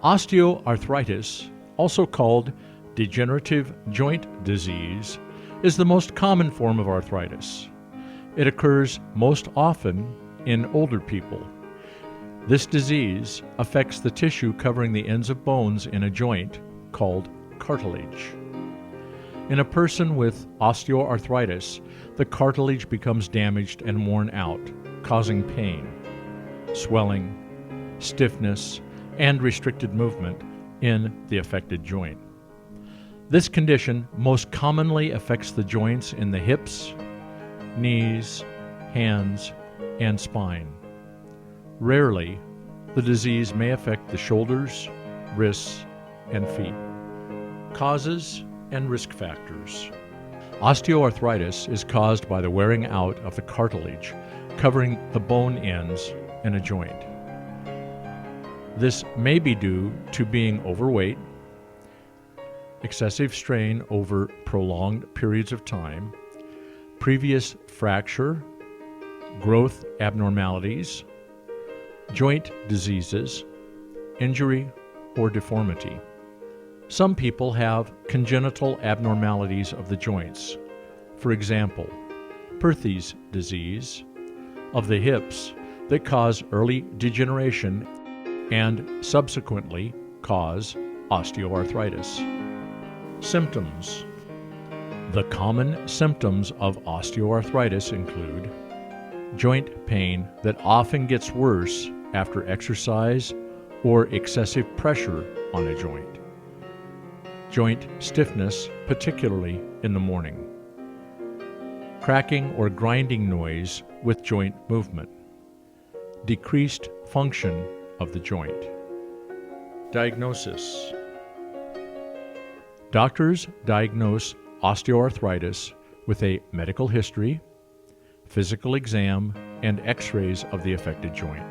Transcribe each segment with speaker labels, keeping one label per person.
Speaker 1: Osteoarthritis, also called degenerative joint disease, is the most common form of arthritis. It occurs most often in older people. This disease affects the tissue covering the ends of bones in a joint called cartilage. In a person with osteoarthritis, the cartilage becomes damaged and worn out, causing pain, swelling, stiffness, and restricted movement in the affected joint. This condition most commonly affects the joints in the hips, knees, hands, and spine. Rarely, the disease may affect the shoulders, wrists, and feet. Causes and risk factors. Osteoarthritis is caused by the wearing out of the cartilage covering the bone ends in a joint. This may be due to being overweight, excessive strain over prolonged periods of time, previous fracture, growth abnormalities, joint diseases, injury, or deformity. Some people have congenital abnormalities of the joints. For example, Perthes disease of the hips that cause early degeneration and subsequently cause osteoarthritis. Symptoms. The common symptoms of osteoarthritis include joint pain that often gets worse after exercise or excessive pressure on a joint. Joint stiffness, particularly in the morning. Cracking or grinding noise with joint movement. Decreased function of the joint. Diagnosis. Doctors diagnose osteoarthritis with a medical history, physical exam, and x-rays of the affected joint.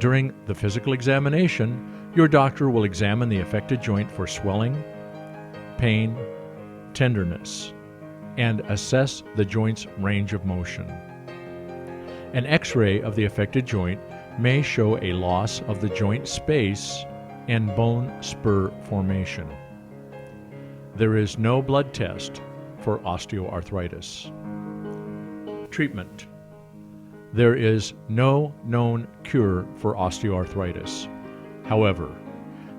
Speaker 1: During the physical examination, your doctor will examine the affected joint for swelling, pain, tenderness, and assess the joint's range of motion. An x-ray of the affected joint may show a loss of the joint space and bone spur formation. There is no blood test for osteoarthritis. Treatment. There is no known cure for osteoarthritis. However,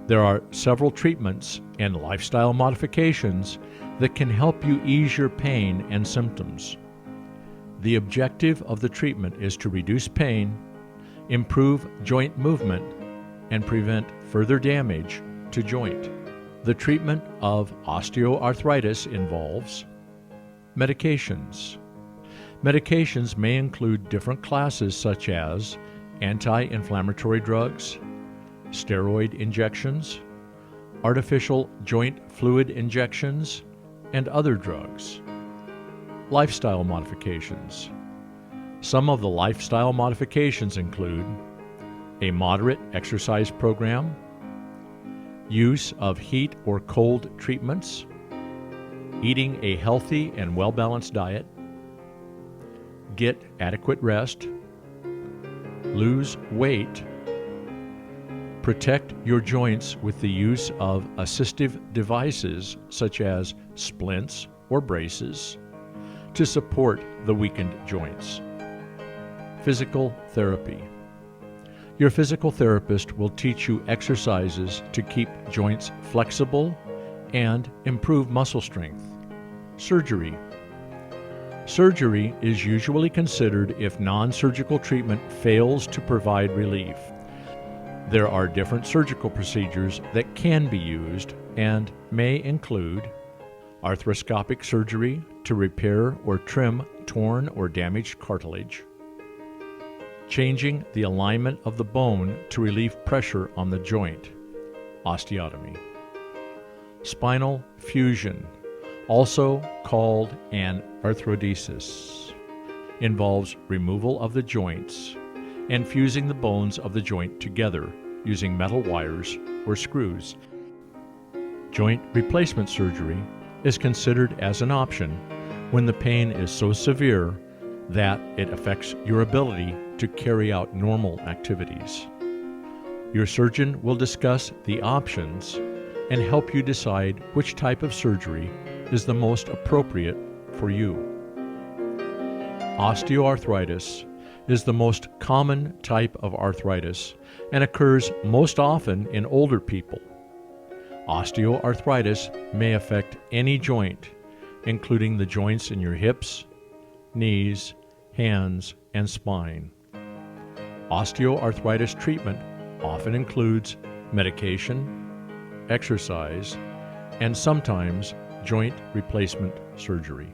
Speaker 1: there are several treatments and lifestyle modifications that can help you ease your pain and symptoms. The objective of the treatment is to reduce pain, improve joint movement, and prevent further damage to joint. The treatment of osteoarthritis involves medications. Medications may include different classes such as anti-inflammatory drugs, steroid injections, artificial joint fluid injections, and other drugs. Lifestyle modifications. Some of the lifestyle modifications include a moderate exercise program, use of heat or cold treatments, eating a healthy and well-balanced diet, get adequate rest, lose weight, protect your joints with the use of assistive devices such as splints or braces to support the weakened joints. Physical therapy. Your physical therapist will teach you exercises to keep joints flexible and improve muscle strength. Surgery. Surgery is usually considered if non-surgical treatment fails to provide relief. There are different surgical procedures that can be used and may include arthroscopic surgery to repair or trim torn or damaged cartilage, changing the alignment of the bone to relieve pressure on the joint, osteotomy. Spinal fusion, also called an arthrodesis, involves removal of the joints and fusing the bones of the joint together using metal wires or screws. Joint replacement surgery is considered as an option when the pain is so severe that it affects your ability to carry out normal activities. Your surgeon will discuss the options and help you decide which type of surgery is the most appropriate for you. Osteoarthritis is the most common type of arthritis and occurs most often in older people. Osteoarthritis may affect any joint, including the joints in your hips, knees, hands, and spine. Osteoarthritis treatment often includes medication, exercise, and sometimes joint replacement surgery.